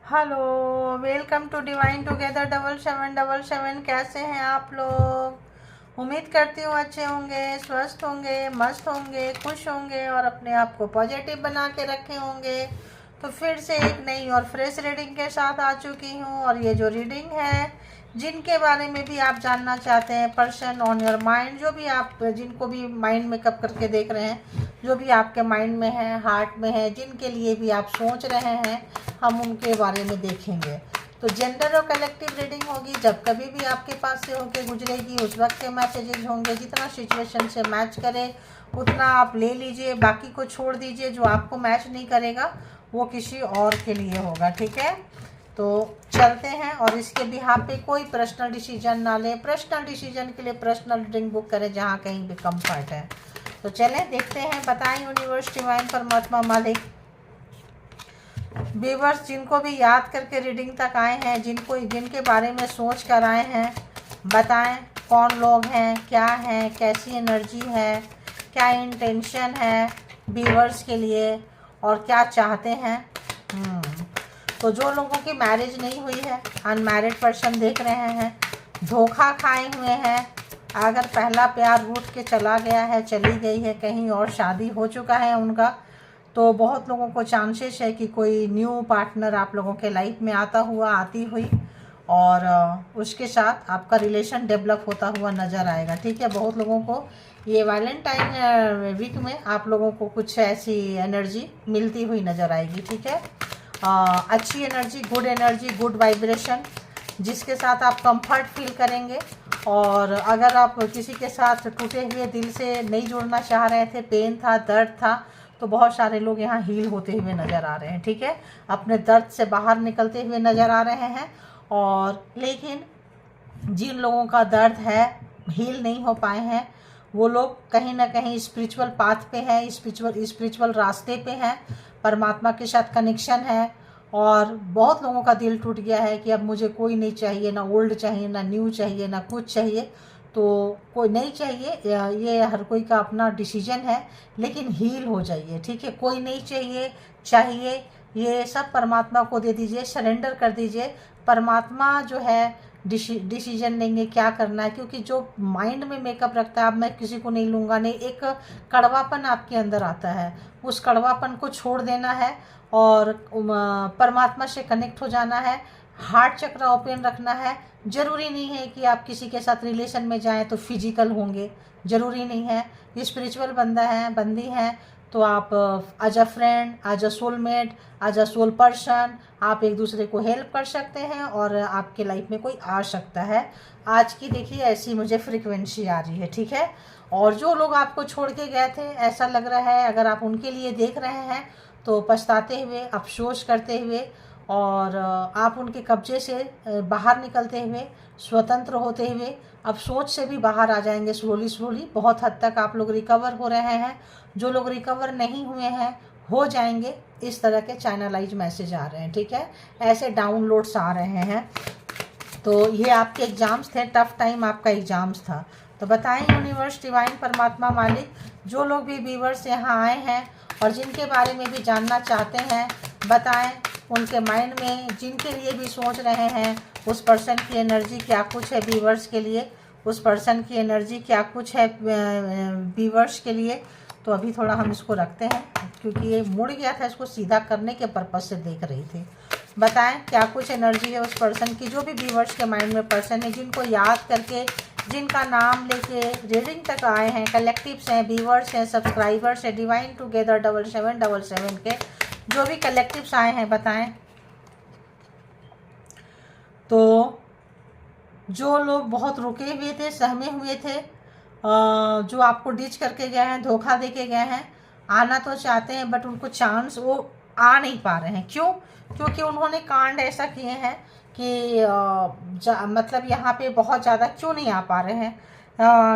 Hello, welcome to divine together 7777। कैसे हैं आप लोग? उम्मीद करती हूँ अच्छे होंगे, स्वस्थ होंगे, मस्त होंगे, खुश होंगे और अपने आप को पॉजिटिव बना के रखे होंगे। तो फिर से एक नई और फ्रेश रीडिंग के साथ आ चुकी हूँ। और ये जो रीडिंग है, जिनके बारे में भी आप जानना चाहते हैं, पर्सन ऑन योर माइंड, जो भी आप जिनको भी माइंड मेकअप करके देख रहे हैं, जो भी आपके माइंड में है, हार्ट में है, जिनके लिए भी आप सोच रहे हैं, हम उनके बारे में देखेंगे। तो जेंडर और कलेक्टिव रीडिंग होगी। जब कभी भी आपके पास से होके गुजरेगी, उस वक्त के मैसेजेस होंगे। जितना सिचुएशन से मैच करे उतना आप ले लीजिए, बाकी को छोड़ दीजिए। जो आपको मैच नहीं करेगा वो किसी और के लिए होगा, ठीक है? तो चलते हैं। और इसके बिहाफ पे कोई पर्सनल डिसीजन ना ले। पर्सनल डिसीजन के लिए पर्सनल रीडिंग बुक करें जहाँ कहीं भी कंफर्ट है। तो चलें देखते हैं। बताएं यूनिवर्स, डिवाइन, परमात्मा, मालिक, व्यूअर्स, जिनको भी याद करके रीडिंग तक आए हैं, जिनके बारे में सोच कर आए हैं, बताएं कौन लोग हैं, क्या है, कैसी एनर्जी है, क्या इंटेंशन है व्यूअर्स के लिए और क्या चाहते हैं। तो जो लोगों की मैरिज नहीं हुई है, अनमैरिड पर्सन देख रहे हैं, धोखा खाए हुए हैं, अगर पहला प्यार रूठ के चला गया है, चली गई है, कहीं और शादी हो चुका है उनका, तो बहुत लोगों को चांसेस है कि कोई न्यू पार्टनर आप लोगों के लाइफ में आता हुआ, आती हुई, और उसके साथ आपका रिलेशन डेवलप होता हुआ नज़र आएगा, ठीक है? बहुत लोगों को ये वैलेंटाइन वीक में आप लोगों को कुछ ऐसी एनर्जी मिलती हुई नज़र आएगी, ठीक है? अच्छी एनर्जी, गुड वाइब्रेशन, जिसके साथ आप कंफर्ट फील करेंगे। और अगर आप किसी के साथ टूटे हुए दिल से नहीं जुड़ना चाह रहे थे, पेन था, दर्द था, तो बहुत सारे लोग यहाँ हील होते हुए नज़र आ रहे हैं, ठीक है? अपने दर्द से बाहर निकलते हुए नज़र आ रहे हैं। और लेकिन जिन लोगों का दर्द है, हील नहीं हो पाए हैं, वो लोग कहीं ना कहीं स्पिरिचुअल पाथ पे हैं, स्पिरिचुअल रास्ते पे हैं, परमात्मा के साथ कनेक्शन है। और बहुत लोगों का दिल टूट गया है कि अब मुझे कोई नहीं चाहिए, ना ओल्ड चाहिए, ना न्यू चाहिए, ना कुछ चाहिए। तो कोई नहीं चाहिए, ये हर कोई का अपना डिसीजन है, लेकिन हील हो जाइए, ठीक है? कोई नहीं चाहिए, चाहिए, ये सब परमात्मा को दे दीजिए, सरेंडर कर दीजिए। परमात्मा जो है डिसीजन लेंगे क्या करना है, क्योंकि जो माइंड में मेकअप रखता है, अब मैं किसी को नहीं लूँगा, नहीं, एक कड़वापन आपके अंदर आता है, उस कड़वापन को छोड़ देना है और परमात्मा से कनेक्ट हो जाना है। हार्ट चक्र ओपन रखना है। ज़रूरी नहीं है कि आप किसी के साथ रिलेशन में जाएं तो फिजिकल होंगे, ज़रूरी नहीं है। ये स्पिरिचुअल बंदा है, बंदी है, तो आप as a friend, as a soulmate, as a soul person, आप एक दूसरे को हेल्प कर सकते हैं और आपके लाइफ में कोई आ सकता है। आज की देखिए ऐसी मुझे फ्रिक्वेंसी आ रही है, ठीक है? और जो लोग आपको छोड़ के गए थे, ऐसा लग रहा है, अगर आप उनके लिए देख रहे हैं तो पछताते हुए, अफसोस करते हुए, और आप उनके कब्जे से बाहर निकलते हुए, स्वतंत्र होते हुए, अब सोच से भी बाहर आ जाएंगे स्लोली। बहुत हद तक आप लोग रिकवर हो रहे हैं। जो लोग रिकवर नहीं हुए हैं, हो जाएंगे। इस तरह के चैनलाइज मैसेज आ रहे हैं, ठीक है? ऐसे डाउनलोड्स आ रहे हैं। तो ये आपके एग्ज़ाम्स थे, टफ टाइम आपका एग्ज़ाम्स था। तो बताएं यूनिवर्स, डिवाइन, परमात्मा, मालिक, जो लोग भी व्यूअर्स यहाँ आए हैं और जिनके बारे में भी जानना चाहते हैं, बताएं उनके माइंड में, जिनके लिए भी सोच रहे हैं, उस पर्सन की एनर्जी क्या कुछ है व्यूअर्स के लिए, उस पर्सन की एनर्जी क्या कुछ है व्यूअर्स के लिए। तो अभी थोड़ा हम इसको रखते हैं, क्योंकि ये मुड़ गया था, इसको सीधा करने के पर्पज़ से देख रही थी। बताएं क्या कुछ एनर्जी है उस पर्सन की, जो भी व्यूअर्स के माइंड में पर्सन है, जिनको याद करके, जिनका नाम लेके रीडिंग तक आए हैं, कलेक्टिव्स हैं, व्यूअर्स हैं, सब्सक्राइबर्स हैं, डिवाइन टुगेदर 7777 के जो भी कलेक्टिव्स आए हैं, बताएं। तो जो लोग बहुत रुके हुए थे, सहमे हुए थे, जो आपको डिच करके गए हैं, धोखा दे के गए हैं, आना तो चाहते हैं बट उनको चांस वो आ नहीं पा रहे हैं। क्यों? क्योंकि उन्होंने कांड ऐसा किए हैं कि मतलब यहाँ पे बहुत ज़्यादा क्यों नहीं आ पा रहे हैं।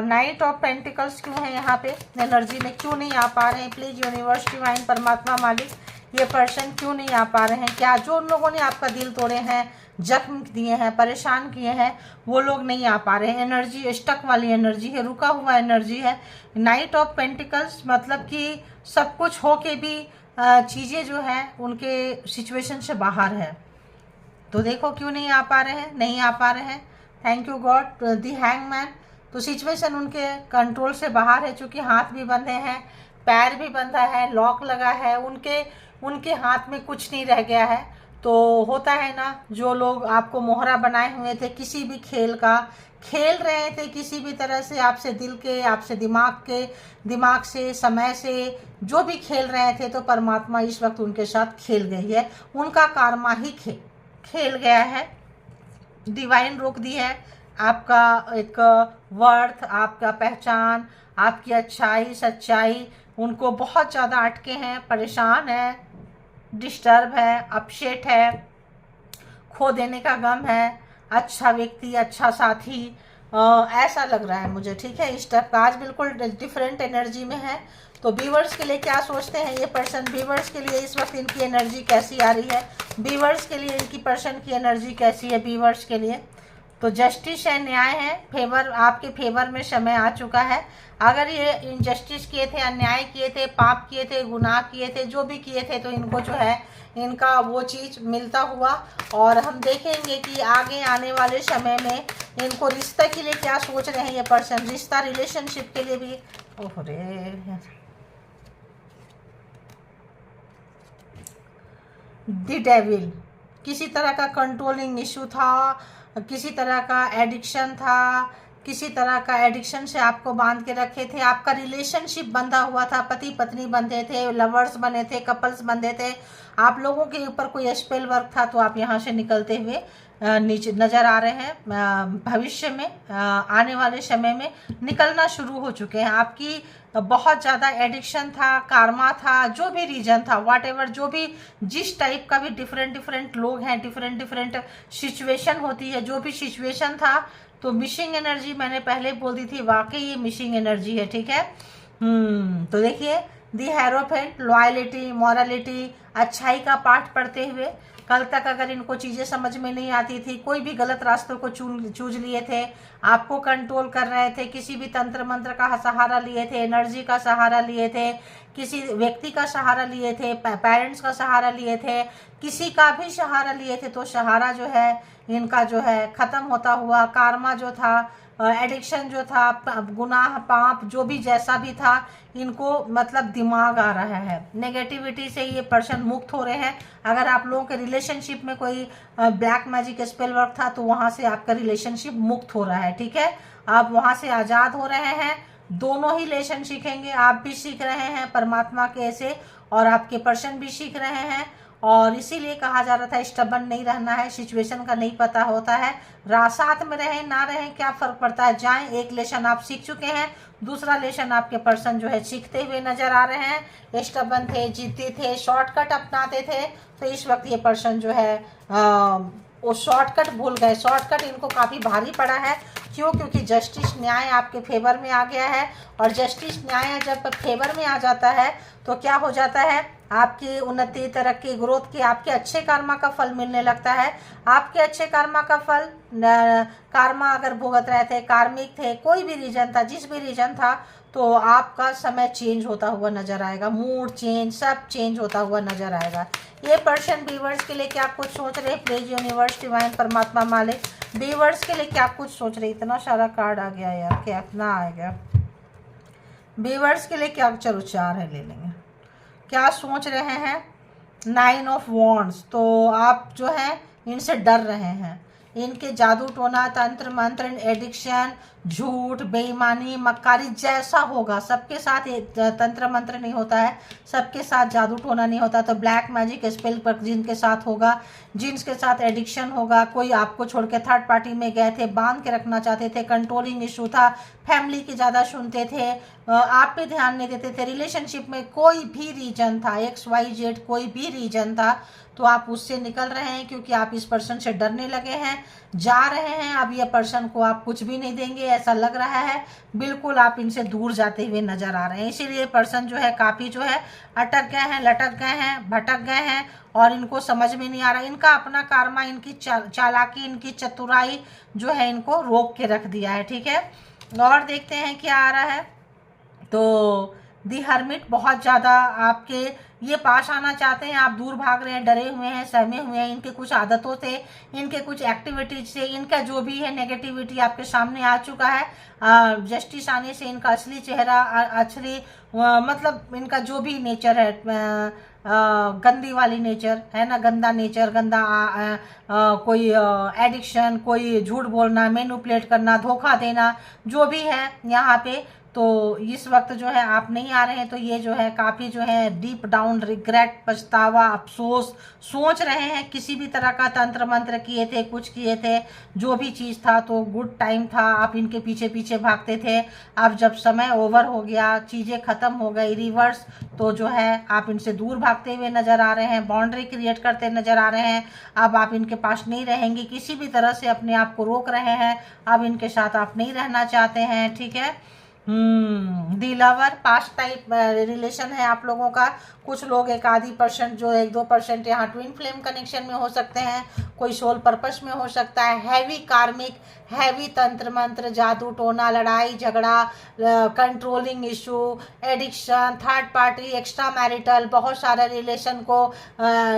नाइट ऑफ पेंटिकल्स क्यों है यहाँ पे एनर्जी में, क्यों नहीं आ पा रहे हैं? प्लीज़ यूनिवर्स, डिवाइन, परमात्मा, मालिक, ये पर्सन क्यों नहीं आ पा रहे हैं? क्या जो उन लोगों ने आपका दिल तोड़े हैं, जख्म दिए हैं, परेशान किए हैं, वो लोग नहीं आ पा रहे हैं? एनर्जी स्टक वाली एनर्जी है, रुका हुआ एनर्जी है। नाइट ऑफ पेंटिकल्स मतलब कि सब कुछ हो के भी चीज़ें जो हैं उनके सिचुएशन से बाहर है। तो देखो क्यों नहीं आ पा रहे हैं, नहीं आ पा रहे हैं। Thank you God. The hangman, तो सिचुएशन उनके कंट्रोल से बाहर है, चूँकि हाथ भी बंधे हैं, पैर भी बंधा है, लॉक लगा है, उनके उनके हाथ में कुछ नहीं रह गया है। तो होता है ना, जो लोग आपको मोहरा बनाए हुए थे किसी भी खेल का, खेल रहे थे किसी भी तरह से आपसे दिल के, आपसे दिमाग से, समय से जो भी खेल रहे थे, तो परमात्मा इस वक्त उनके साथ खेल गई है। उनका कर्मा ही खेल गया है। डिवाइन रोक दी है। आपका एक वर्थ, आपका पहचान, आपकी अच्छाई सच्चाई, उनको बहुत ज़्यादा अटके हैं, परेशान है, डिस्टर्ब है, अपसेट है, खो देने का गम है, अच्छा व्यक्ति, अच्छा साथी, ऐसा लग रहा है मुझे। ठीक है, इस टाइप का आज बिल्कुल डिफरेंट एनर्जी में है। तो बीवर्स के लिए क्या सोचते हैं ये पर्सन, बीवर्स के लिए इस वक्त इनकी एनर्जी कैसी आ रही है, बीवर्स के लिए इनकी पर्सन की एनर्जी कैसी है बीवर्स के लिए। तो जस्टिस है, न्याय है, फेवर, आपके फेवर में समय आ चुका है। अगर ये इनजस्टिस किए थे, अन्याय किए थे, पाप किए थे, गुनाह किए थे, जो भी किए थे, तो इनको जो है इनका वो चीज़ मिलता हुआ। और हम देखेंगे कि आगे आने वाले समय में इनको रिश्ते के लिए क्या सोच रहे हैं ये पर्सन, रिश्ता रिलेशनशिप के लिए भी। ओह रे, द डेविल, किसी तरह का कंट्रोलिंग इशू था, किसी तरह का एडिक्शन था, किसी तरह का एडिक्शन से आपको बांध के रखे थे। आपका रिलेशनशिप बंधा हुआ था, पति पत्नी बंधे थे, लवर्स बने थे, कपल्स बंधे थे, आप लोगों के ऊपर कोई स्पेल वर्क था। तो आप यहाँ से निकलते हुए नीचे नज़र आ रहे हैं। भविष्य में आने वाले समय में निकलना शुरू हो चुके हैं। आपकी बहुत ज़्यादा एडिक्शन था, कारमा था, जो भी रीजन था, व्हाट एवर, जो भी जिस टाइप का भी डिफरेंट लोग हैं, डिफरेंट सिचुएशन होती है, जो भी सिचुएशन था। तो मिसिंग एनर्जी मैंने पहले बोल दी थी, वाकई ये मिसिंग एनर्जी है। ठीक है, तो देखिए दी हेरोफेंट, लॉयलिटी, मॉरलिटी, अच्छाई का पाठ पढ़ते हुए। कल तक अगर इनको चीज़ें समझ में नहीं आती थी, कोई भी गलत रास्तों को चूज लिए थे, आपको कंट्रोल कर रहे थे, किसी भी तंत्र मंत्र का सहारा लिए थे, एनर्जी का सहारा लिए थे, किसी व्यक्ति का सहारा लिए थे, पेरेंट्स का सहारा लिए थे, किसी का भी सहारा लिए थे, तो सहारा जो है इनका जो है ख़त्म होता हुआ। कारमा जो था, एडिक्शन जो था, गुनाह पाप जो भी जैसा भी था, इनको मतलब दिमाग आ रहा है, नेगेटिविटी से ये पर्सन मुक्त हो रहे हैं। अगर आप लोगों के रिलेशनशिप में कोई ब्लैक मैजिक स्पेल वर्क था, तो वहाँ से आपका रिलेशनशिप मुक्त हो रहा है। ठीक है, आप वहाँ से आज़ाद हो रहे हैं। दोनों ही लेसन सीखेंगे, आप भी सीख रहे हैं परमात्मा के ऐसे, और आपके पर्सन भी सीख रहे हैं। और इसीलिए कहा जा रहा था स्टबन नहीं रहना है, सिचुएशन का नहीं पता होता है, साथ में रहें ना रहें क्या फ़र्क पड़ता है। जाएं, एक लेसन आप सीख चुके हैं, दूसरा लेसन आपके पर्सन जो है सीखते हुए नज़र आ रहे हैं। स्टबन थे, जिद्दी थे, शॉर्टकट अपनाते थे, तो इस वक्त ये पर्सन जो है वो शॉर्टकट भूल गए। शॉर्टकट इनको काफ़ी भारी पड़ा है। क्यों? क्योंकि जस्टिस, न्याय आपके फेवर में आ गया है। और जस्टिस, न्याय जब फेवर में आ जाता है तो क्या हो जाता है, आपकी उन्नति, तरक्की, ग्रोथ की, आपके अच्छे कर्मा का फल मिलने लगता है। आपके अच्छे कर्मा का फल, कर्मा अगर भुगत रहे थे, कार्मिक थे, कोई भी रीजन था, जिस भी रीजन था, तो आपका समय चेंज होता हुआ नजर आएगा, मूड चेंज, सब चेंज होता हुआ नजर आएगा। ये पर्सन बीवर्स के लिए क्या कुछ सोच रहे, प्लीज यूनिवर्स, डिवाइन, परमात्मा, मालिक, बीवर्स के लिए क्या कुछ सोच रहे। इतना सारा कार्ड आ गया यार, क्या इतना आ गया। बीवर्स के लिए क्या, चलो 4 है, ले लेंगे। क्या सोच रहे हैं, 9 ऑफ वॉन्ड्स। तो आप जो है इनसे डर रहे हैं, इनके जादू टोना, तंत्र मंत्र, एडिक्शन, झूठ, बेईमानी, मक्कारी जैसा होगा। सबके साथ तंत्र मंत्र नहीं होता है, सबके साथ जादू टोना नहीं होता। तो ब्लैक मैजिक स्पेल पर जिनके साथ होगा, जिनके साथ एडिक्शन होगा, कोई आपको छोड़ के थर्ड पार्टी में गए थे, बांध के रखना चाहते थे, कंट्रोलिंग इशू था, फैमिली की ज़्यादा सुनते थे, आप पे ध्यान नहीं देते थे, रिलेशनशिप में कोई भी रीजन था, XYZ कोई भी रीजन था, तो आप उससे निकल रहे हैं क्योंकि आप इस पर्सन से डरने लगे हैं, जा रहे हैं। अब ये पर्सन को आप कुछ भी नहीं देंगे ऐसा लग रहा है, बिल्कुल आप इनसे दूर जाते हुए नजर आ रहे हैं। इसीलिए पर्सन जो है काफ़ी जो है अटक गए हैं, लटक गए हैं, भटक गए हैं, और इनको समझ में नहीं आ रहा। इनका अपना कर्मा, इनकी चालाकी, इनकी चतुराई जो है इनको रोक के रख दिया है। ठीक है, और देखते हैं क्या आ रहा है। तो दी हर्मिट बहुत ज़्यादा आपके ये पास आना चाहते हैं, आप दूर भाग रहे हैं, डरे हुए हैं, सहमे हुए हैं, इनके कुछ आदतों से, इनके कुछ एक्टिविटीज से, इनका जो भी है नेगेटिविटी आपके सामने आ चुका है। जस्टिस आने से इनका असली चेहरा, असली मतलब इनका जो भी नेचर है, गंदी वाली नेचर है ना, गंदा नेचर, गंदा कोई एडिक्शन, कोई झूठ बोलना, मैनिपुलेट करना, धोखा देना, जो भी है यहाँ पे, तो इस वक्त जो है आप नहीं आ रहे हैं, तो ये जो है काफ़ी जो है डीप डाउन रिग्रेट, पछतावा, अफसोस सोच रहे हैं। किसी भी तरह का तंत्र मंत्र किए थे, कुछ किए थे, जो भी चीज़ था तो गुड टाइम था, आप इनके पीछे पीछे भागते थे। अब जब समय ओवर हो गया, चीज़ें ख़त्म हो गई, रिवर्स, तो जो है आप इनसे दूर भागते हुए नज़र आ रहे हैं, बाउंड्री क्रिएट करते नज़र आ रहे हैं। अब आप इनके पास नहीं रहेंगे, किसी भी तरह से अपने आप को रोक रहे हैं, अब इनके साथ आप नहीं रहना चाहते हैं, ठीक है। दी लवर, पास्ट टाइप रिलेशन है आप लोगों का। कुछ लोग 1-2% जो 1-2% यहाँ ट्विन फ्लेम कनेक्शन में हो सकते हैं, कोई सोल पर्पस में हो सकता है। हैवी कार्मिक, हैवी तंत्र मंत्र, जादू टोना, लड़ाई झगड़ा, controlling issue, addiction, third party, extra marital, बहुत सारे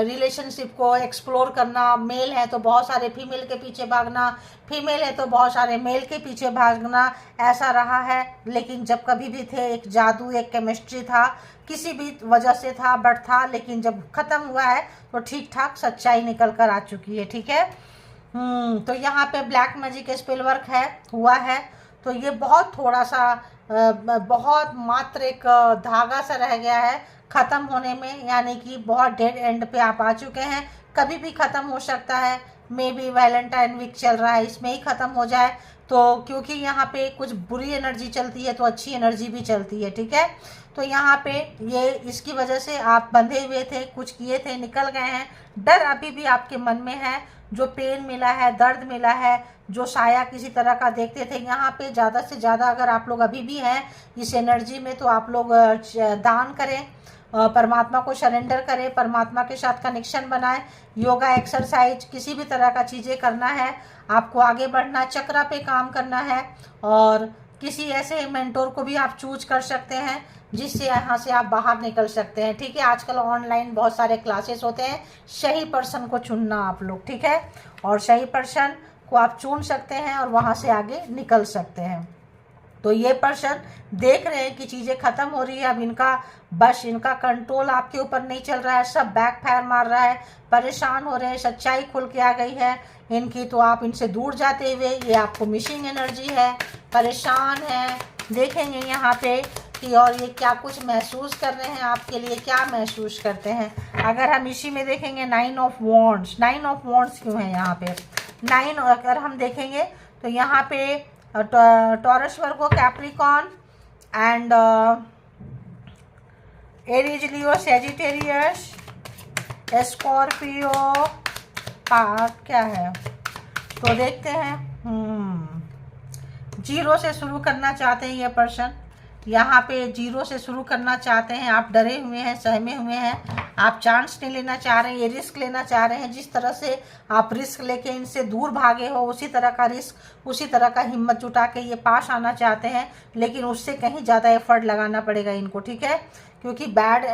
रिलेशनशिप को एक्सप्लोर करना। मेल है तो बहुत सारे फीमेल के पीछे भागना, फीमेल है तो बहुत सारे मेल के पीछे भागना, ऐसा रहा है। लेकिन जब कभी भी थे, एक जादू, एक केमिस्ट्री था, किसी भी वजह से था, बट था, लेकिन जब खत्म हुआ है तो ठीक ठाक सच्चाई निकल कर आ चुकी है, ठीक है। तो यहाँ पे ब्लैक मैजिक स्पेल वर्क है, हुआ है, तो ये बहुत थोड़ा सा बहुत मात्र एक धागा सा रह गया है ख़त्म होने में, यानी कि बहुत डेड एंड पे आप आ चुके हैं। कभी भी ख़त्म हो सकता है, मे बी वैलेंटाइन वीक चल रहा है, इसमें ही ख़त्म हो जाए, तो क्योंकि यहाँ पे कुछ बुरी एनर्जी चलती है तो अच्छी एनर्जी भी चलती है, ठीक है। तो यहाँ पे ये इसकी वजह से आप बंधे हुए थे, कुछ किए थे, निकल गए हैं। डर अभी भी आपके मन में है, जो पेन मिला है, दर्द मिला है, जो साया किसी तरह का देखते थे, यहाँ पे ज़्यादा से ज़्यादा अगर आप लोग अभी भी हैं इस एनर्जी में, तो आप लोग दान करें, परमात्मा को सरेंडर करें, परमात्मा के साथ कनेक्शन बनाएं, योगा, एक्सरसाइज, किसी भी तरह का चीज़ें करना है, आपको आगे बढ़ना, चक्रा पे काम करना है, और किसी ऐसे मेंटोर को भी आप चूज कर सकते हैं जिससे यहाँ से आप बाहर निकल सकते हैं, ठीक है। आजकल ऑनलाइन बहुत सारे क्लासेस होते हैं, सही पर्सन को चुनना आप लोग, ठीक है, और सही पर्सन को आप चुन सकते हैं और वहाँ से आगे निकल सकते हैं। तो ये पर्सन देख रहे हैं कि चीज़ें ख़त्म हो रही है, अब इनका कंट्रोल आपके ऊपर नहीं चल रहा है, सब बैकफायर मार रहा है, परेशान हो रहे हैं, सच्चाई खुल के आ गई है इनकी, तो आप इनसे दूर जाते हुए, ये आपको मिसिंग एनर्जी है, परेशान है, देखेंगे यहाँ पे कि और ये क्या कुछ महसूस कर रहे हैं, आपके लिए क्या महसूस करते हैं। अगर हम इसी में देखेंगे 9 ऑफ वॉन्ड्स, 9 ऑफ वॉन्ड्स क्यों है यहाँ पे 9, अगर हम देखेंगे तो यहाँ पे taurus, Virgo, Capricorn and Aries, Leo, Sagittarius, Scorpio, part क्या है, तो देखते हैं। 0 से शुरू करना चाहते हैं ये पर्सन, यहाँ पे 0 से शुरू करना चाहते हैं। आप डरे हुए हैं, सहमे हुए हैं, आप चांस नहीं लेना चाह रहे हैं, ये रिस्क लेना चाह रहे हैं। जिस तरह से आप रिस्क लेके इनसे दूर भागे हो, उसी तरह का रिस्क, उसी तरह का हिम्मत जुटा के ये पास आना चाहते हैं, लेकिन उससे कहीं ज़्यादा एफर्ट लगाना पड़ेगा इनको, ठीक है, क्योंकि बैड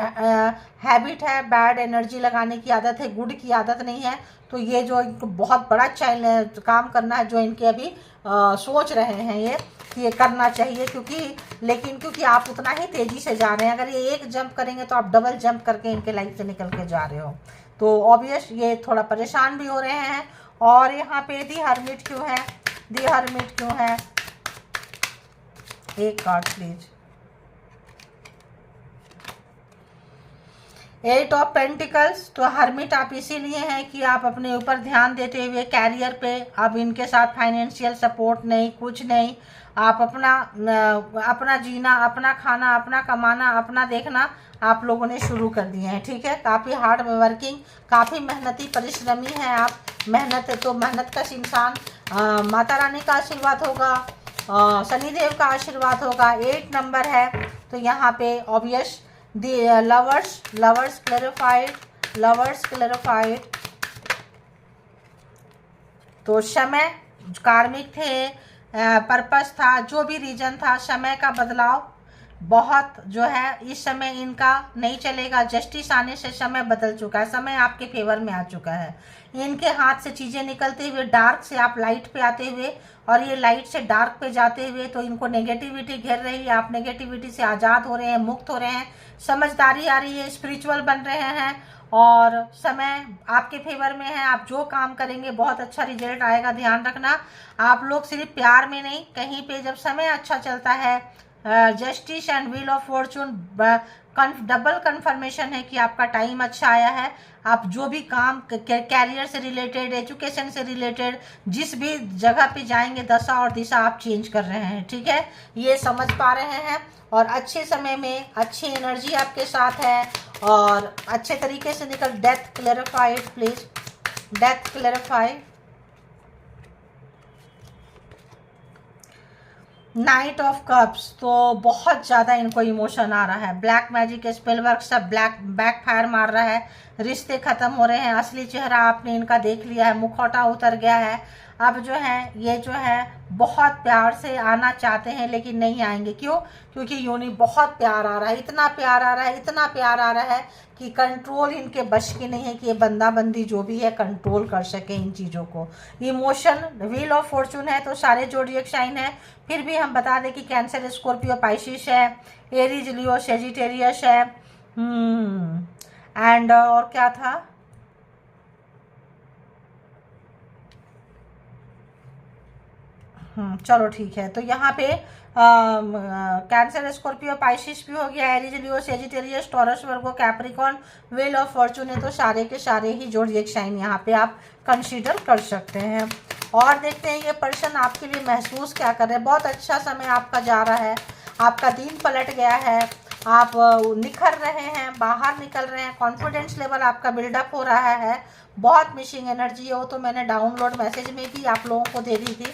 हैबिट है, बैड एनर्जी लगाने की आदत है, गुड की आदत नहीं है। तो ये जो इनको बहुत बड़ा काम करना है, जो इनके अभी सोच रहे हैं ये कि ये करना चाहिए, क्योंकि आप उतना ही तेज़ी से जा रहे हैं। अगर ये एक जंप करेंगे तो आप डबल जंप करके इनके लाइफ से निकल के जा रहे हो, तो ऑब्वियस ये थोड़ा परेशान भी हो रहे हैं। और यहाँ पे दी हर्मिट क्यों है, दी हर्मिट क्यों है, एक कार्ड प्लीज। 8 ऑफ पेंटिकल्स, तो हर्मिट आप इसीलिए हैं कि आप अपने ऊपर ध्यान देते हुए कैरियर पे, अब इनके साथ फाइनेंशियल सपोर्ट नहीं, कुछ नहीं, आप अपना जीना, अपना खाना, अपना कमाना, अपना देखना आप लोगों ने शुरू कर दिए हैं, ठीक है। काफ़ी हार्ड वर्किंग, काफ़ी मेहनती परिश्रमी हैं आप, मेहनत का इंसान। माता रानी का आशीर्वाद होगा, शनिदेव का आशीर्वाद होगा। 8 नंबर है, तो यहाँ पे ऑब्वियस लवर्स क्लैरिफाइड, तो समय कार्मिक थे, पर्पस था, जो भी रीजन था, समय का बदलाव, बहुत जो है इस समय इनका नहीं चलेगा। जस्टिस आने से समय बदल चुका है, समय आपके फेवर में आ चुका है। इनके हाथ से चीज़ें निकलते हुए डार्क से आप लाइट पे आते हुए और ये लाइट से डार्क पे जाते हुए, तो इनको नेगेटिविटी घेर रही है, आप नेगेटिविटी से आज़ाद हो रहे हैं, मुक्त हो रहे हैं, समझदारी आ रही है, स्पिरिचुअल बन रहे हैं और समय आपके फेवर में है। आप जो काम करेंगे बहुत अच्छा रिजल्ट आएगा। ध्यान रखना, आप लोग सिर्फ प्यार में नहीं, कहीं पे जब समय अच्छा चलता है, justice and wheel of Fortune double confirmation है कि आपका टाइम अच्छा आया है। आप जो भी काम कैरियर से रिलेटेड, एजुकेशन से रिलेटेड, जिस भी जगह पे जाएंगे दशा और दिशा आप चेंज कर रहे हैं, ठीक है, ये समझ पा रहे हैं। और अच्छे समय में अच्छी एनर्जी आपके साथ है और अच्छे तरीके से निकल। Death clarified please, death clarified. Night of cups, तो बहुत ज़्यादा इनको इमोशन आ रहा है। ब्लैक मैजिक स्पेल वर्क सब बैक फायर मार रहा है, रिश्ते ख़त्म हो रहे हैं, असली चेहरा आपने इनका देख लिया है, मुखौटा उतर गया है। अब जो है ये जो है बहुत प्यार से आना चाहते हैं लेकिन नहीं आएंगे। क्यों? क्योंकि योनि बहुत प्यार आ रहा है, इतना प्यार आ रहा है, इतना प्यार आ रहा है कि कंट्रोल इनके बश की नहीं है कि ये बंदा बंदी जो भी है कंट्रोल कर सके इन चीज़ों को। इमोशन व्हील ऑफ फॉर्चून है तो सारे जोडिएक साइन है। फिर भी हम बता दें कि कैंसर, स्कॉर्पियो, पाइसिस है, एरीज, लियो, सेजिटेरियस है, एंड और क्या था, चलो ठीक है। तो यहाँ पे कैंसर, स्कॉर्पियो, पाइसिस भी हो गया, Aries, Leo, Sagittarius, taurus, Virgo, Capricorn, wheel of Fortune है तो सारे के सारे ही जोडिएक साइन यहाँ पे आप कंसीडर कर सकते हैं। और देखते हैं ये पर्सन आपके लिए महसूस क्या कर रहे हैं। बहुत अच्छा समय आपका जा रहा है, आपका दिन पलट गया है, आप निखर रहे हैं, बाहर निकल रहे हैं, कॉन्फिडेंस लेवल आपका बिल्डअप हो रहा है। बहुत मिसिंग एनर्जी हो तो मैंने डाउनलोड मैसेज में भी आप लोगों को दे दी थी,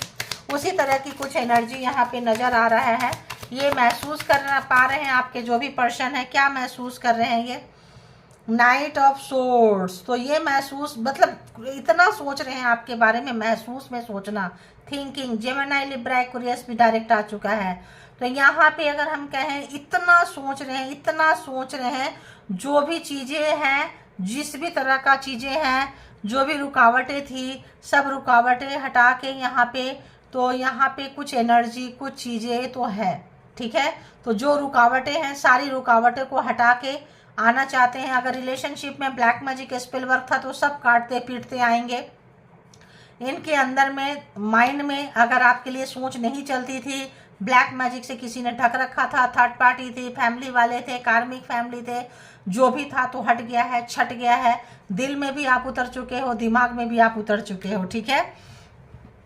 उसी तरह की कुछ एनर्जी यहाँ पे नज़र आ रहा है। ये महसूस कर पा रहे हैं आपके जो भी पर्सन है, क्या महसूस कर रहे हैं ये। नाइट ऑफ सोर्ड्स, तो ये महसूस मतलब इतना सोच रहे हैं आपके बारे में, महसूस में सोचना, थिंकिंग। जेमिनी, लिब्रा, एक्वेरियस भी डायरेक्ट आ चुका है। तो यहाँ पे अगर हम कहें इतना सोच रहे हैं, इतना सोच रहे हैं, जो भी चीज़ें हैं, जिस भी तरह का चीज़ें हैं, जो भी रुकावटें थी सब रुकावटें हटा के यहाँ पे, तो यहाँ पे कुछ एनर्जी, कुछ चीज़ें तो है, ठीक है। तो जो रुकावटें हैं सारी रुकावटें को हटा के आना चाहते हैं। अगर रिलेशनशिप में ब्लैक मैजिक स्पेल वर्क था तो सब काटते पीटते आएंगे। इनके अंदर में माइंड में अगर आपके लिए सोच नहीं चलती थी, ब्लैक मैजिक से किसी ने ढक रखा था, थर्ड पार्टी थी, फैमिली वाले थे, कार्मिक फैमिली थे, जो भी था तो हट गया है, छट गया है। दिल में भी आप उतर चुके हो, दिमाग में भी आप उतर चुके हो, ठीक है।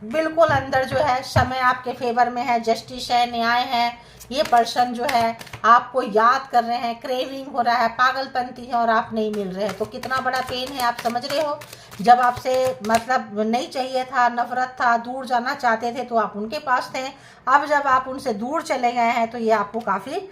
बिल्कुल अंदर जो है समय आपके फेवर में है, जस्टिस है, न्याय है। ये पर्सन जो है आपको याद कर रहे हैं, क्रेविंग हो रहा है, पागलपंती है और आप नहीं मिल रहे हैं। तो कितना बड़ा पेन है आप समझ रहे हो। जब आपसे मतलब नहीं चाहिए था, नफरत था, दूर जाना चाहते थे तो आप उनके पास थे। अब जब आप उनसे दूर चले गए हैं तो ये आपको काफ़ी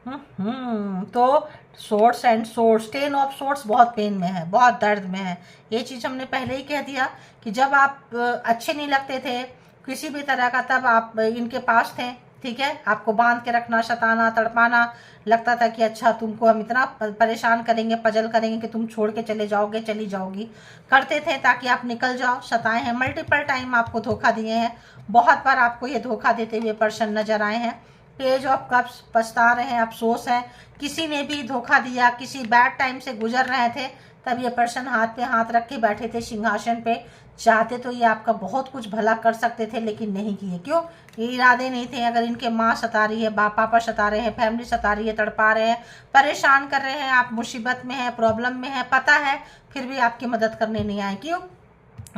तो source and source, 10 of source बहुत पेन में है, बहुत दर्द में है। ये चीज़ हमने पहले ही कह दिया कि जब आप अच्छे नहीं लगते थे किसी भी तरह का तब आप इनके पास थे, ठीक है। आपको बांध के रखना, सताना, तड़पाना, लगता था कि अच्छा तुमको हम इतना परेशान करेंगे, पजल करेंगे कि तुम छोड़ के चले जाओगे, चली जाओगी, करते थे ताकि आप निकल जाओ। सताए हैं, मल्टीपल टाइम आपको धोखा दिए हैं, बहुत बार आपको ये धोखा देते हुए पर्सन नजर आए हैं। पेज ऑफ कप्स, पछता रहे हैं, अफसोस है, किसी ने भी धोखा दिया, किसी बैड टाइम से गुजर रहे थे तब ये पर्सन हाथ पे हाथ रख के बैठे थे सिंहासन पे। चाहते तो ये आपका बहुत कुछ भला कर सकते थे लेकिन नहीं किए। क्यों? ये इरादे नहीं थे। अगर इनके माँ सता रही है, पापा सता रहे हैं, फैमिली सता रही है, तड़पा रहे हैं, परेशान कर रहे हैं, आप मुसीबत में हैं, प्रॉब्लम में हैं, पता है, फिर भी आपकी मदद करने नहीं आए। क्यों?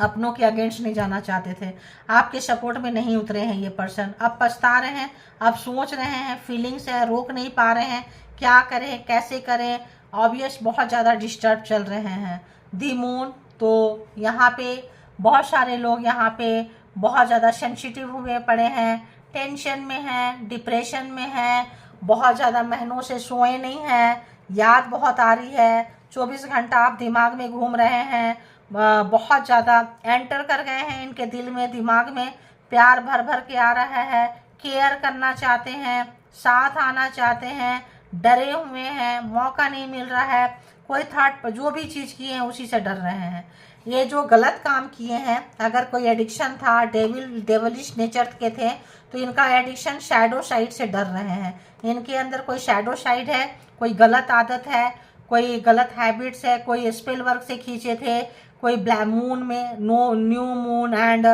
अपनों के अगेंस्ट नहीं जाना चाहते थे, आपके सपोर्ट में नहीं उतरे हैं ये पर्सन। अब पछता रहे हैं, अब सोच रहे हैं, फीलिंग्स है, रोक नहीं पा रहे हैं, क्या करें, कैसे करें। ऑब्वियस बहुत ज़्यादा डिस्टर्ब चल रहे हैं। दी मून, तो यहाँ पे बहुत सारे लोग यहाँ पे बहुत ज़्यादा सेंसिटिव हुए पड़े हैं, टेंशन में हैं, डिप्रेशन में हैं, बहुत ज़्यादा महीनों से सोए नहीं हैं, याद बहुत आ रही है, 24 घंटा आप दिमाग में घूम रहे हैं, बहुत ज़्यादा एंटर कर गए हैं इनके दिल में, दिमाग में प्यार भर भर के आ रहा है, केयर करना चाहते हैं, साथ आना चाहते हैं, डरे हुए हैं, मौका नहीं मिल रहा है, कोई थर्ड जो भी चीज़ किए हैं उसी से डर रहे हैं। ये जो गलत काम किए हैं, अगर कोई एडिक्शन था, डेविलिश नेचर के थे, तो इनका एडिक्शन शैडो साइड से डर रहे हैं। इनके अंदर कोई शैडो साइड है, कोई गलत आदत है, कोई गलत हैबिट्स है, कोई स्पेल वर्क से खींचे थे, कोई ब्लैक मून में, new moon and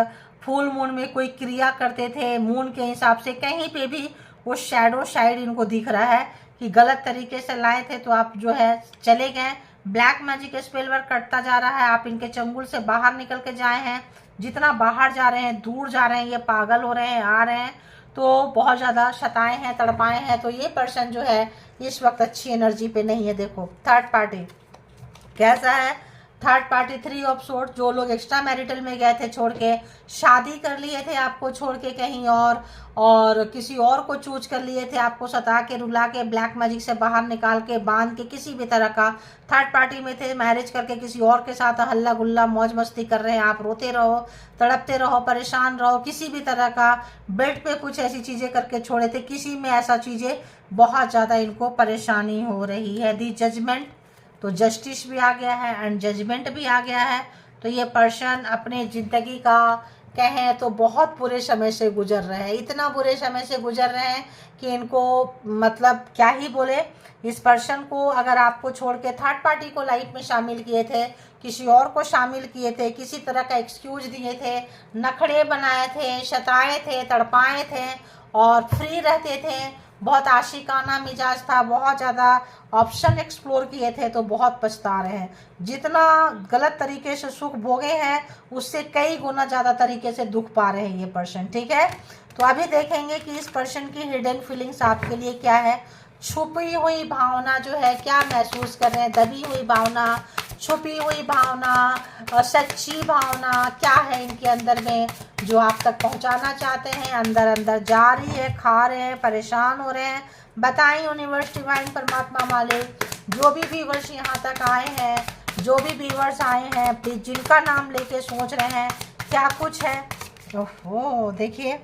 full moon में कोई क्रिया करते थे मून के हिसाब से, कहीं पे भी वो शैडो साइड इनको दिख रहा है कि गलत तरीके से लाए थे तो आप जो है चले गए। ब्लैक मैजिक स्पेल वर्क करता जा रहा है, आप इनके चंगुल से बाहर निकल के जाए हैं। जितना बाहर जा रहे हैं, दूर जा रहे हैं, ये पागल हो रहे हैं, आ रहे हैं, तो बहुत ज़्यादा शताए हैं, तड़पाए हैं। तो ये पर्सन जो है इस वक्त अच्छी एनर्जी पे नहीं है। देखो थर्ड पार्टी कैसा है, थर्ड पार्टी 3 ऑफ सोर्ड। जो लोग एक्स्ट्रा मैरिटल में गए थे छोड़ के, शादी कर लिए थे आपको छोड़ के कहीं और किसी और को चूज कर लिए थे, आपको सता के रुला के ब्लैक मैजिक से बाहर निकाल के बांध के किसी भी तरह का थर्ड पार्टी में थे, मैरिज करके किसी और के साथ हल्ला गुल्ला मौज मस्ती कर रहे हैं। आप रोते रहो, तड़पते रहो, परेशान रहो, किसी भी तरह का बेड पे कुछ ऐसी चीज़ें करके छोड़े थे, किसी में ऐसा चीज़ें बहुत ज़्यादा इनको परेशानी हो रही है। दी जजमेंट, तो जस्टिस भी आ गया है एंड जजमेंट भी आ गया है। तो ये पर्सन अपने ज़िंदगी का कहें तो बहुत बुरे समय से गुजर रहे हैं, इतना बुरे समय से गुजर रहे हैं कि इनको मतलब क्या ही बोले। इस पर्सन को अगर आपको छोड़ के थर्ड पार्टी को लाइफ में शामिल किए थे, किसी और को शामिल किए थे, किसी तरह का एक्सक्यूज दिए थे, नखड़े बनाए थे, शताए थे, तड़पाए थे और फ्री रहते थे, बहुत आशिकाना मिजाज था, बहुत ज़्यादा ऑप्शन एक्सप्लोर किए थे, तो बहुत पछता रहे हैं। जितना गलत तरीके से सुख भोगे हैं उससे कई गुना ज़्यादा तरीके से दुख पा रहे हैं ये पर्सन। ठीक है, तो अभी देखेंगे कि इस पर्सन की हिडन फीलिंग्स आपके लिए क्या है। छुपी हुई भावना जो है, क्या महसूस कर रहे हैं, दबी हुई भावना, छुपी हुई भावना, सच्ची भावना क्या है इनके अंदर में जो आप तक पहुंचाना चाहते हैं। अंदर अंदर जा रही है, खा रहे हैं, परेशान हो रहे हैं। बताएं यूनिवर्स, डिवाइन, परमात्मा, मालिक, जो भी व्यूवर्स यहाँ तक आए हैं, जो भी व्यूवर्स आए हैं, प्लीज जिनका नाम लेके सोच रहे हैं क्या कुछ है। ओहो देखिए,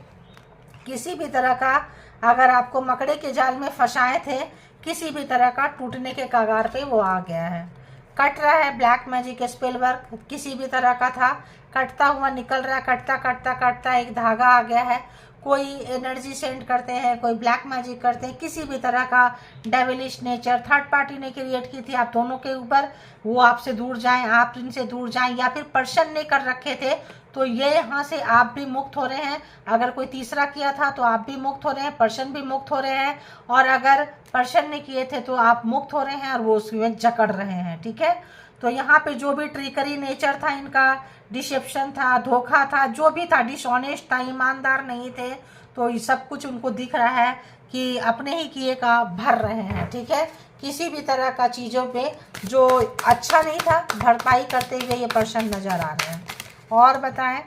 किसी भी तरह का अगर आपको मकड़े के जाल में फंसाए थे, किसी भी तरह का टूटने के कगार पे वो आ गया है। कट रहा है ब्लैक मैजिक स्पेल वर्क, किसी भी तरह का था, कटता हुआ निकल रहा है, कटता कटता कटता एक धागा आ गया है। कोई एनर्जी सेंड करते हैं, कोई ब्लैक मैजिक करते हैं, किसी भी तरह का डेविलिश नेचर थर्ड पार्टी ने क्रिएट की थी आप दोनों के ऊपर, वो आपसे दूर जाएं, आप इनसे दूर जाएं, या फिर पर्सन ने कर रखे थे तो ये यहाँ से आप भी मुक्त हो रहे हैं। अगर कोई तीसरा किया था तो आप भी मुक्त हो रहे हैं, पर्सन भी मुक्त हो रहे हैं, और अगर पर्सन ने किए थे तो आप मुक्त हो रहे हैं और वो उसमें जकड़ रहे हैं। ठीक है, तो यहाँ पे जो भी ट्रिकरी नेचर था इनका, डिसेप्शन था, धोखा था, जो भी था, डिसऑनेस्ट था, ईमानदार नहीं थे, तो ये सब कुछ उनको दिख रहा है कि अपने ही किए का भर रहे हैं। ठीक है, किसी भी तरह का चीज़ों पे जो अच्छा नहीं था भरपाई करते हुए ये पर्सन नज़र आ रहे हैं। और बताएं,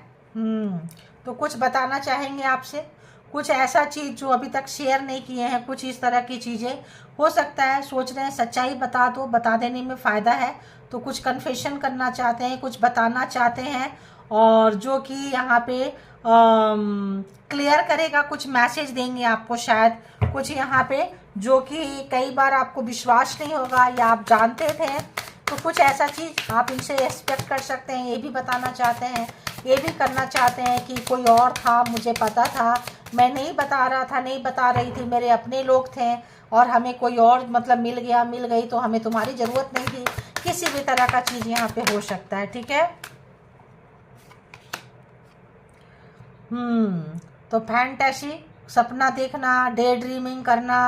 तो कुछ बताना चाहेंगे आपसे, कुछ ऐसा चीज़ जो अभी तक शेयर नहीं किए हैं, कुछ इस तरह की चीज़ें हो सकता है सोच रहे हैं सच्चाई बता दो, बता देने में फ़ायदा है, तो कुछ कन्फेशन करना चाहते हैं, कुछ बताना चाहते हैं, और जो कि यहाँ पे क्लियर करेगा, कुछ मैसेज देंगे आपको शायद, कुछ यहाँ पे जो कि कई बार आपको विश्वास नहीं होगा या आप जानते थे, तो कुछ ऐसा चीज़ आप इनसे एक्सपेक्ट कर सकते हैं। ये भी बताना चाहते हैं, ये भी करना चाहते हैं कि कोई और था, मुझे पता था, मैं नहीं बता रहा था, नहीं बता रही थी, मेरे अपने लोग थे और हमें कोई और मतलब मिल गया, मिल गई, तो हमें तुम्हारी ज़रूरत नहीं थी। किसी भी तरह का चीज़ यहाँ पे हो सकता है। ठीक है, तो फैंटेसी, सपना देखना, डे ड्रीमिंग करना,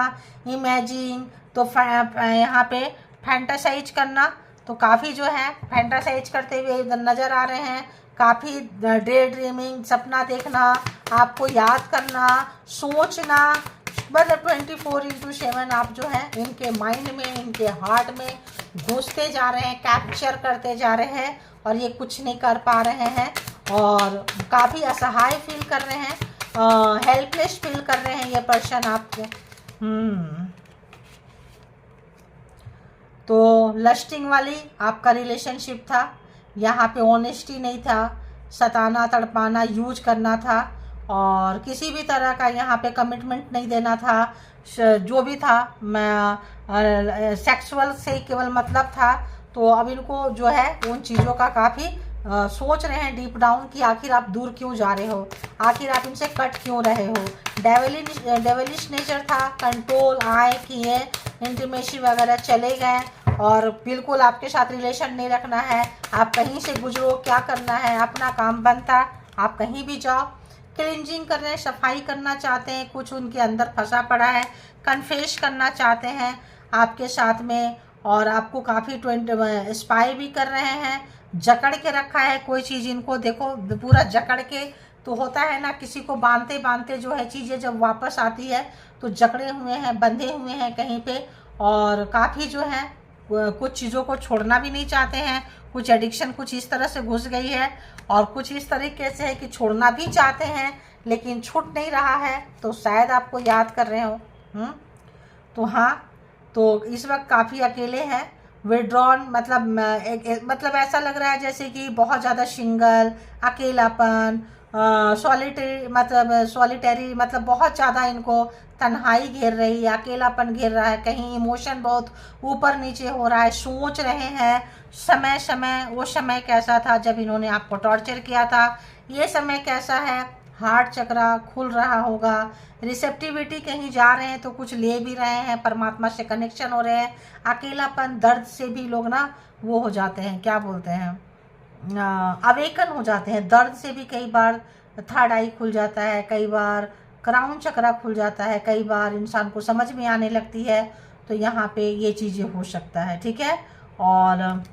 इमेजिन, तो यहाँ पे फैंटासाइज करना, तो काफ़ी जो है फैंटासाइज करते हुए नज़र आ रहे हैं। काफ़ी डे ड्रीमिंग, सपना देखना, आपको याद करना, सोचना, मतलब 24/7 आप जो है इनके माइंड में, इनके हार्ट में घुसते जा रहे हैं, कैप्चर करते जा रहे हैं, और ये कुछ नहीं कर पा रहे हैं और काफ़ी असहाय फील कर रहे हैं, हेल्पलेस फील कर रहे हैं ये पर्सन आपको। तो लस्टिंग वाली आपका रिलेशनशिप था, यहाँ पे ऑनेस्टी नहीं था, सताना, तड़पाना, यूज करना था, और किसी भी तरह का यहाँ पे कमिटमेंट नहीं देना था, जो भी था सेक्सुअल से केवल मतलब था। तो अब इनको जो है उन चीज़ों का काफ़ी सोच रहे हैं डीप डाउन कि आखिर आप दूर क्यों जा रहे हो, आखिर आप इनसे कट क्यों रहे हो। डेविलिश नेचर था, कंट्रोल आए किए, इंटीमेसी वगैरह चले गए और बिल्कुल आपके साथ रिलेशन नहीं रखना है। आप कहीं से गुजरो, क्या करना है, अपना काम बनता, आप कहीं भी जाओ। क्लिनजिंग कर रहे हैं, सफाई करना चाहते हैं, कुछ उनके अंदर फंसा पड़ा है, कन्फेस करना चाहते हैं आपके साथ में, और आपको काफ़ी स्पाई भी कर रहे हैं, जकड़ के रखा है कोई चीज़ इनको। देखो पूरा जकड़ के, तो होता है ना किसी को बांधते बांधते जो है चीज़ें जब वापस आती है तो जकड़े हुए हैं, बंधे हुए हैं कहीं पे, और काफ़ी जो है कुछ चीज़ों को छोड़ना भी नहीं चाहते हैं। कुछ एडिक्शन कुछ इस तरह से घुस गई है और कुछ इस तरीके से है कि छोड़ना भी चाहते हैं लेकिन छूट नहीं रहा है, तो शायद आपको याद कर रहे हो। तो हाँ, तो इस वक्त काफ़ी अकेले हैं, विड्रॉन, मतलब मतलब ऐसा लग रहा है जैसे कि बहुत ज़्यादा सिंगल, अकेलापन, सॉलिटरी, मतलब बहुत ज़्यादा इनको तन्हाई घेर रही है, अकेलापन घेर रहा है, कहीं इमोशन बहुत ऊपर नीचे हो रहा है, सोच रहे हैं समय वो समय कैसा था जब इन्होंने आपको टॉर्चर किया था, ये समय कैसा है, हार्ट चक्रा खुल रहा होगा, रिसेप्टिविटी, कहीं जा रहे हैं तो कुछ ले भी रहे हैं, परमात्मा से कनेक्शन हो रहे हैं। अकेलापन, दर्द से भी लोग ना वो हो जाते हैं, क्या बोलते हैं, अवेकन हो जाते हैं। दर्द से भी कई बार थर्ड आई खुल जाता है, कई बार क्राउन चक्रा खुल जाता है, कई बार इंसान को समझ में आने लगती है। तो यहाँ पे ये चीज़ें हो सकता है, ठीक है। और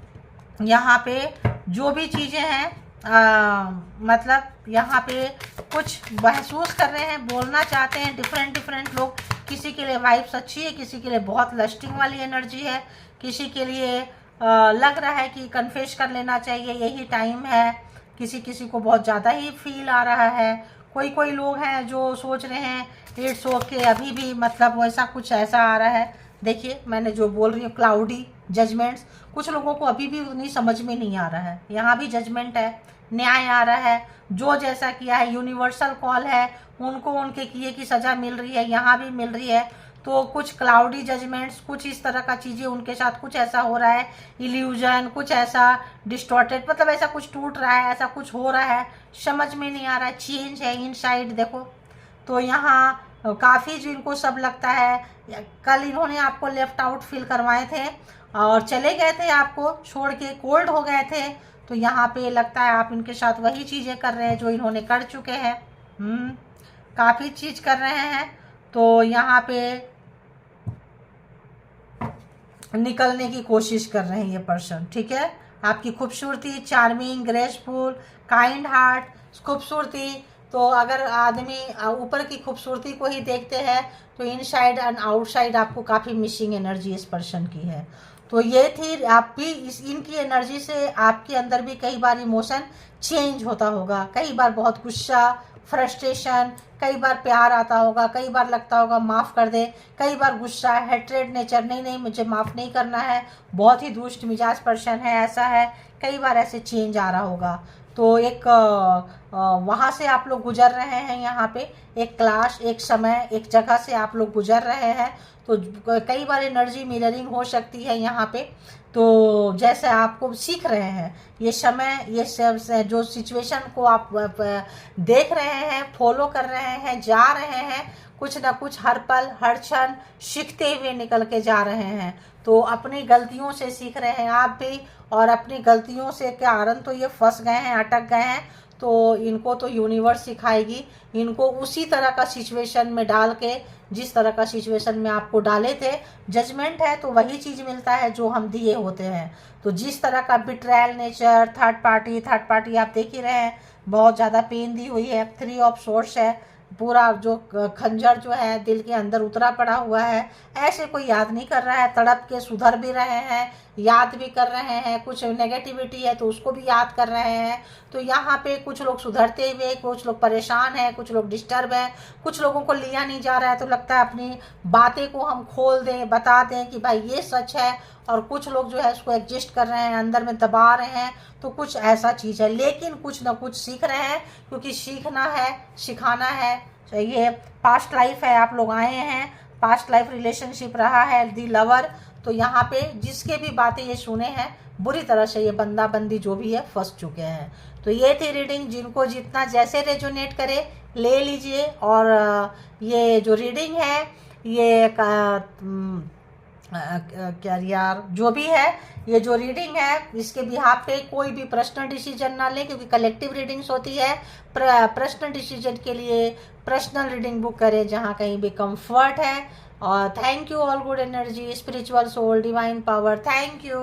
यहाँ पे जो भी चीज़ें हैं मतलब यहाँ पे कुछ महसूस कर रहे हैं, बोलना चाहते हैं, डिफरेंट लोग, किसी के लिए वाइब्स अच्छी है, किसी के लिए बहुत लस्टिंग वाली एनर्जी है, किसी के लिए लग रहा है कि कन्फेस कर लेना चाहिए, यही टाइम है, किसी को बहुत ज़्यादा ही फील आ रहा है। कोई लोग हैं जो सोच रहे हैं इट्स ओके, अभी भी मतलब वैसा कुछ ऐसा आ रहा है। देखिए मैंने जो बोल रही हूँ क्लाउडी जजमेंट्स, कुछ लोगों को अभी भी उतनी समझ में नहीं आ रहा है, यहाँ भी जजमेंट है, न्याय आ रहा है, जो जैसा किया है यूनिवर्सल कॉल है, उनको उनके किए की सज़ा मिल रही है, यहाँ भी मिल रही है। तो कुछ क्लाउडी जजमेंट्स, कुछ इस तरह का चीज़ें उनके साथ कुछ ऐसा हो रहा है, इल्यूजन, कुछ ऐसा डिस्टॉर्टेड, मतलब ऐसा कुछ टूट रहा है, ऐसा कुछ हो रहा है, समझ में नहीं आ रहा है, चेंज है इनसाइड। देखो तो यहाँ काफ़ी जिनको सब लगता है, कल इन्होंने आपको लेफ्ट आउट फील करवाए थे और चले गए थे, आपको छोड़ के कोल्ड हो गए थे। तो यहाँ पे लगता है आप इनके साथ वही चीज़ें कर रहे हैं जो इन्होंने कर चुके हैं। काफ़ी चीज़ कर रहे हैं। तो यहाँ पे निकलने की कोशिश कर रहे हैं ये पर्सन, ठीक है। आपकी खूबसूरती, चार्मिंग, ग्रेसफुल, काइंड हार्ट, खूबसूरती, तो अगर आदमी ऊपर की खूबसूरती को ही देखते हैं तो इनसाइड एंड आउटसाइड आपको काफ़ी मिसिंग एनर्जी इस पर्सन की है। तो ये थी आप भी इनकी एनर्जी से आपके अंदर भी कई बार इमोशन चेंज होता होगा, कई बार बहुत गुस्सा, फ्रस्ट्रेशन, कई बार प्यार आता होगा, कई बार लगता होगा माफ़ कर दे, कई बार गुस्सा, हेट्रेड नेचर, नहीं मुझे माफ़ नहीं करना है, बहुत ही दुष्ट मिजाज पर्सन है, ऐसा है, कई बार ऐसे चेंज आ रहा होगा। तो एक वहाँ से आप लोग गुजर रहे हैं, यहाँ पे एक क्लास, एक समय, एक जगह से आप लोग गुजर रहे हैं। तो कई बार एनर्जी मिररिंग हो सकती है यहाँ पे। तो जैसे आपको सीख रहे हैं ये समय, ये सब जो सिचुएशन को आप देख रहे हैं, फॉलो कर रहे हैं, जा रहे हैं, कुछ ना कुछ हर पल हर क्षण सीखते हुए निकल के जा रहे हैं। तो अपनी गलतियों से सीख रहे हैं आप भी, और अपनी गलतियों से कारण तो ये फंस गए हैं, अटक गए हैं। तो इनको तो यूनिवर्स सिखाएगी, इनको उसी तरह का सिचुएशन में डाल के, जिस तरह का सिचुएशन में आपको डाले थे। जजमेंट है तो वही चीज़ मिलता है जो हम दिए होते हैं। तो जिस तरह का बिट्रायल नेचर, थर्ड पार्टी आप देख ही रहे हैं, बहुत ज़्यादा पेन दी हुई है। 3 ऑफ सोर्स है, पूरा जो खंजर जो है दिल के अंदर उतरा पड़ा हुआ है। ऐसे कोई याद नहीं कर रहा है, तड़प के सुधर भी रहे हैं, याद भी कर रहे हैं, कुछ नेगेटिविटी है तो उसको भी याद कर रहे हैं। तो यहाँ पे कुछ लोग सुधरते हुए, कुछ लोग परेशान हैं, कुछ लोग डिस्टर्ब हैं, कुछ लोगों को लिया नहीं जा रहा है, तो लगता है अपनी बातें को हम खोल दें, बता दें कि भाई ये सच है, और कुछ लोग जो है उसको एडजस्ट कर रहे हैं, अंदर में दबा रहे हैं। तो कुछ ऐसा चीज़ है, लेकिन कुछ ना कुछ सीख रहे हैं, क्योंकि सीखना है, सिखाना है। ये पास्ट लाइफ है, आप लोग आए हैं पास्ट लाइफ रिलेशनशिप रहा है, दी लवर। तो यहाँ पे जिसके भी बातें ये सुने हैं, बुरी तरह से ये बंदा बंदी जो भी है फंस चुके हैं। तो ये थी रीडिंग, जिनको जितना जैसे रेजोनेट करे ले लीजिए। और ये जो रीडिंग है ये क्या यार, जो भी है ये जो रीडिंग है इसके बिहाफ पे कोई भी पर्सनल डिसीजन ना ले, क्योंकि कलेक्टिव रीडिंग्स होती है। पर्सनल डिसीजन के लिए पर्सनल रीडिंग बुक करें जहाँ कहीं भी कंफर्ट है। और thank you all good energy, spiritual soul, divine power, thank you.